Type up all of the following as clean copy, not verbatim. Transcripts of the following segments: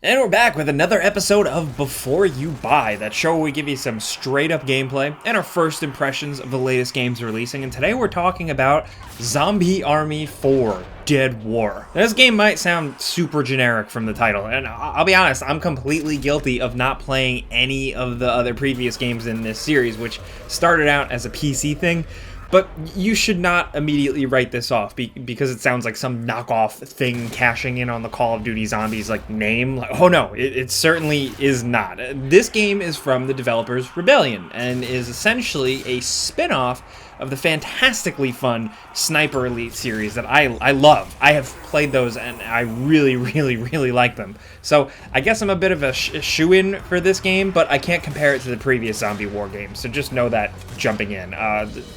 And we're back with another episode of Before You Buy, that show where we give you some straight up gameplay and our first impressions of the latest games releasing. And today we're talking about Zombie Army 4 Dead War. Now, this game might sound super generic from the title, and I'll be honest, I'm completely guilty of not playing any of the other previous games in this series, which started out as a PC thing. But you should not immediately write this off because it sounds like some knockoff thing cashing in on the Call of Duty Zombies name. Oh no, it certainly is not. This game is from the developers Rebellion and is essentially a spin-off of the fantastically fun Sniper Elite series that I love. I have played those and I really like them. So I guess I'm a bit of a shoo-in for this game, but I can't compare it to the previous Zombie War games, so just know that jumping in.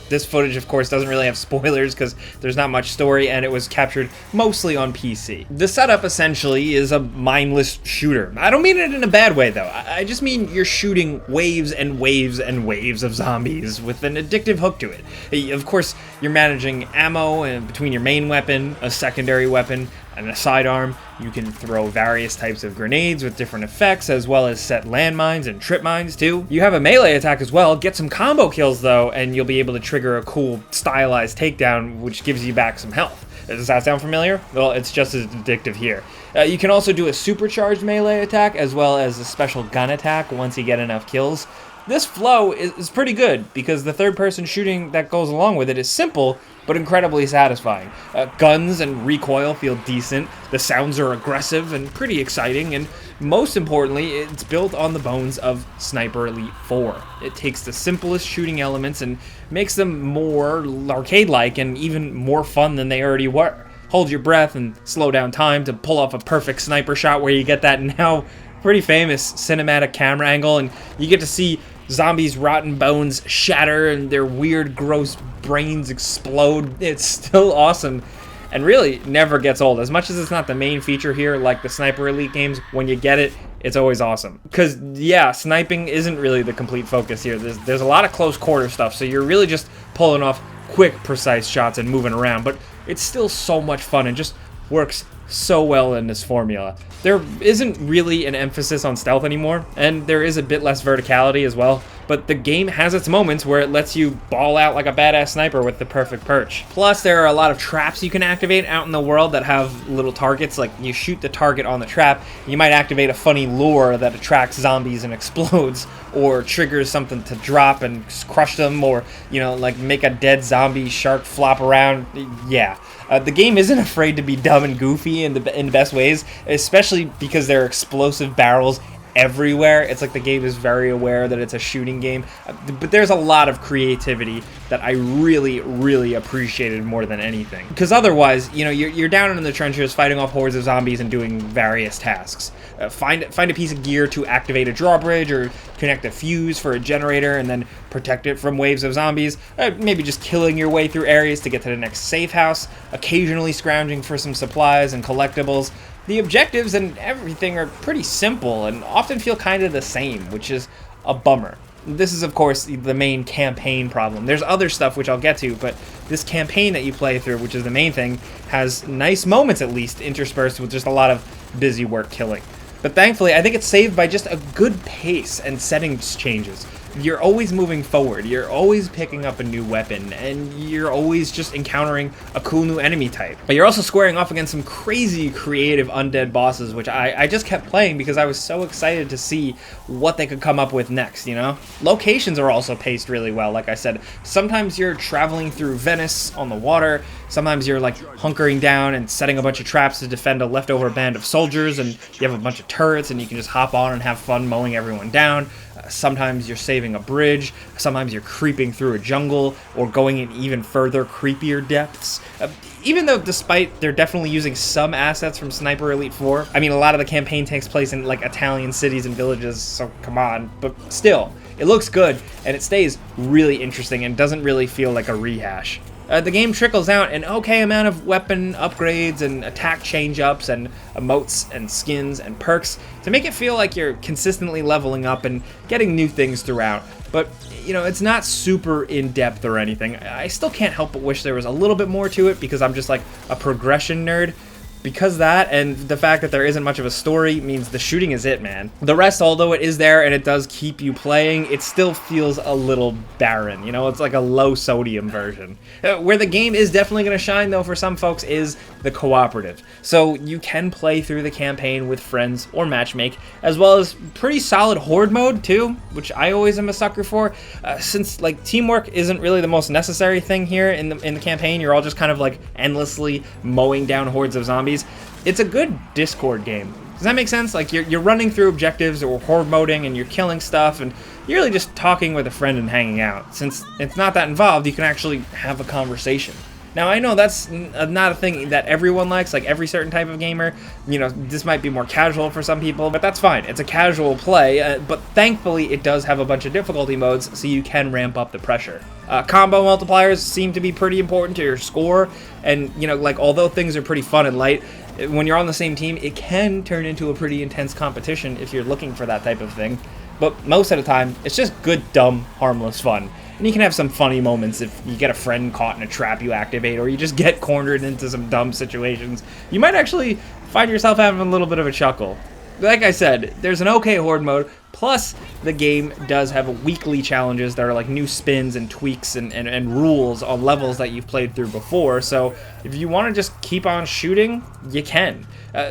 This footage, of course, doesn't really have spoilers because there's not much story and it was captured mostly on PC. The setup essentially is a mindless shooter. I don't mean it in a bad way though. I just mean you're shooting waves and waves and waves of zombies with an addictive hook to it. Of course, you're managing ammo and between your main weapon, a secondary weapon, and a sidearm. You can throw various types of grenades with different effects, as well as set landmines and trip mines too. You have a melee attack as well. Get some combo kills though, and you'll be able to trigger a cool stylized takedown, which gives you back some health. Does that sound familiar? Well, it's just as addictive here. You can also do a supercharged melee attack, as well as a special gun attack once you get enough kills. This flow is pretty good because the third-person shooting that goes along with it is simple, but incredibly satisfying. Guns and recoil feel decent, the sounds are aggressive and pretty exciting, and most importantly, it's built on the bones of Sniper Elite 4. It takes the simplest shooting elements and makes them more arcade-like and even more fun than they already were. Hold your breath and slow down time to pull off a perfect sniper shot where you get that now pretty famous cinematic camera angle, and you get to see zombies' rotten bones shatter and their weird, gross brains explode. It's still awesome and really never gets old. As much as it's not the main feature here like the Sniper Elite games, when you get it, it's always awesome. Because, yeah, sniping isn't really the complete focus here. There's a lot of close quarter stuff, so you're really just pulling off quick, precise shots and moving around. But it's still so much fun and just works so well in this formula. There isn't really an emphasis on stealth anymore, and there is a bit less verticality as well, but the game has its moments where it lets you ball out like a badass sniper with the perfect perch. Plus, there are a lot of traps you can activate out in the world that have little targets. Like, you shoot the target on the trap, you might activate a funny lure that attracts zombies and explodes, or triggers something to drop and crush them, or, make a dead zombie shark flop around. Yeah. The game isn't afraid to be dumb and goofy in the best ways, especially because there are explosive barrels everywhere. It's like the game is very aware that it's a shooting game, but there's a lot of creativity that I really appreciated more than anything. Because otherwise, you're down in the trenches fighting off hordes of zombies and doing various tasks. Find a piece of gear to activate a drawbridge, or connect a fuse for a generator and then protect it from waves of zombies. Maybe just killing your way through areas to get to the next safe house, occasionally scrounging for some supplies and collectibles. The objectives and everything are pretty simple and often feel kind of the same, which is a bummer. This is, of course, the main campaign problem. There's other stuff which I'll get to, but this campaign that you play through, which is the main thing, has nice moments at least interspersed with just a lot of busy work killing. But thankfully, I think it's saved by just a good pace and settings changes. You're always moving forward, you're always picking up a new weapon, and you're always just encountering a cool new enemy type. But you're also squaring off against some crazy creative undead bosses, which I just kept playing because I was so excited to see what they could come up with next, Locations are also paced really well, like I said. Sometimes you're traveling through Venice on the water, sometimes you're hunkering down and setting a bunch of traps to defend a leftover band of soldiers, and you have a bunch of turrets and you can just hop on and have fun mowing everyone down. Sometimes you're saving a bridge, sometimes you're creeping through a jungle, or going in even further, creepier depths. Even though, despite they're definitely using some assets from Sniper Elite 4, a lot of the campaign takes place in Italian cities and villages, so come on, but still, it looks good, and it stays really interesting and doesn't really feel like a rehash. The game trickles out an okay amount of weapon upgrades and attack change-ups and emotes and skins and perks to make it feel like you're consistently leveling up and getting new things throughout. But, it's not super in-depth or anything. I still can't help but wish there was a little bit more to it because I'm just a progression nerd. because that and the fact that there isn't much of a story means the shooting is it, man. The rest, although it is there and it does keep you playing, it still feels a little barren. You know, it's like a low sodium version. Where the game is definitely going to shine, though, for some folks is the cooperative. So you can play through the campaign with friends or matchmake, as well as pretty solid Horde mode, too, which I always am a sucker for. Since, like, teamwork isn't really the most necessary thing here in the campaign, you're all just kind of, like, endlessly mowing down hordes of zombies. It's a good Discord game. Does that make sense? Like, you're running through objectives or horde moding and you're killing stuff and you're really just talking with a friend and hanging out. Since it's not that involved, you can actually have a conversation. Now, I know that's not a thing that everyone likes, like every certain type of gamer. You know, this might be more casual for some people, but that's fine. It's a casual play, but thankfully it does have a bunch of difficulty modes, so you can ramp up the pressure. Combo multipliers seem to be pretty important to your score, and, you know, like, although things are pretty fun and light, when you're on the same team, it can turn into a pretty intense competition if you're looking for that type of thing. But most of the time, it's just good, dumb, harmless fun. And you can have some funny moments if you get a friend caught in a trap you activate, or you just get cornered into some dumb situations. You might actually find yourself having a little bit of a chuckle. Like I said, there's an okay horde mode, plus the game does have weekly challenges that are like new spins and tweaks and rules on levels that you've played through before. So if you want to just keep on shooting, you can.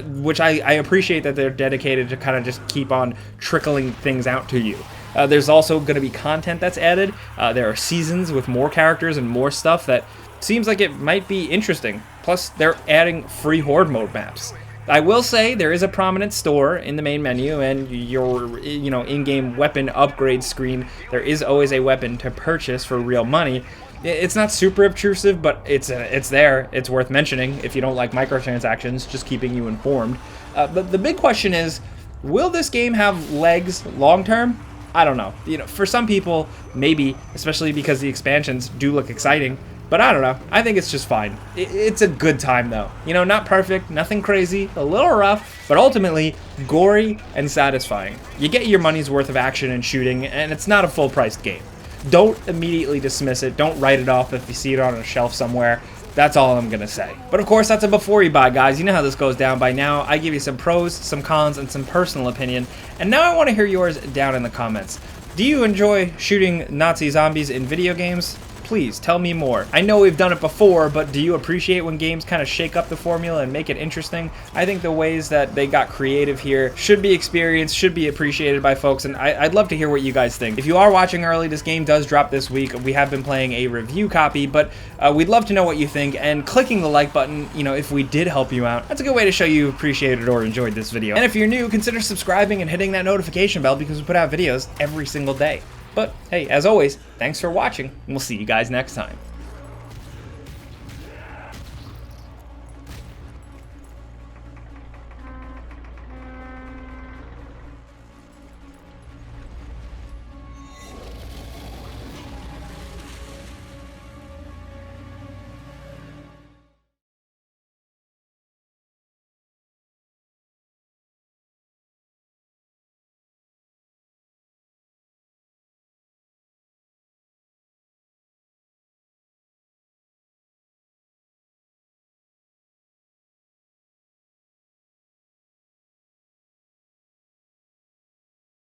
Which I appreciate that they're dedicated to kind of just keep on trickling things out to you. There's also going to be content that's added. There are seasons with more characters and more stuff that seems like it might be interesting. Plus, they're adding free horde mode maps. I will say there is a prominent store in the main menu, and your, you know, in-game weapon upgrade screen. There is always a weapon to purchase for real money. It's not super obtrusive, but it's there. It's worth mentioning if you don't like microtransactions, just keeping you informed. But the big question is, will this game have legs long-term? I don't know. You know, for some people, maybe, especially because the expansions do look exciting. But I don't know. I think it's just fine. It's a good time, though. You know, not perfect, nothing crazy, a little rough, but ultimately gory and satisfying. You get your money's worth of action and shooting, and it's not a full-priced game. Don't immediately dismiss it. Don't write it off if you see it on a shelf somewhere. That's all I'm gonna say. But of course, that's a before you buy, guys. You know how this goes down by now. I give you some pros, some cons, and some personal opinion. And now I want to hear yours down in the comments. Do you enjoy shooting Nazi zombies in video games? Please tell me more. I know we've done it before, but do you appreciate when games kind of shake up the formula and make it interesting? I think the ways that they got creative here should be experienced, should be appreciated by folks, and I'd love to hear what you guys think. If you are watching early, this game does drop this week. We have been playing a review copy, but we'd love to know what you think, and clicking the like button, you know, if we did help you out, that's a good way to show you appreciated or enjoyed this video. And if you're new, consider subscribing and hitting that notification bell because we put out videos every single day. But hey, as always, thanks for watching, and we'll see you guys next time.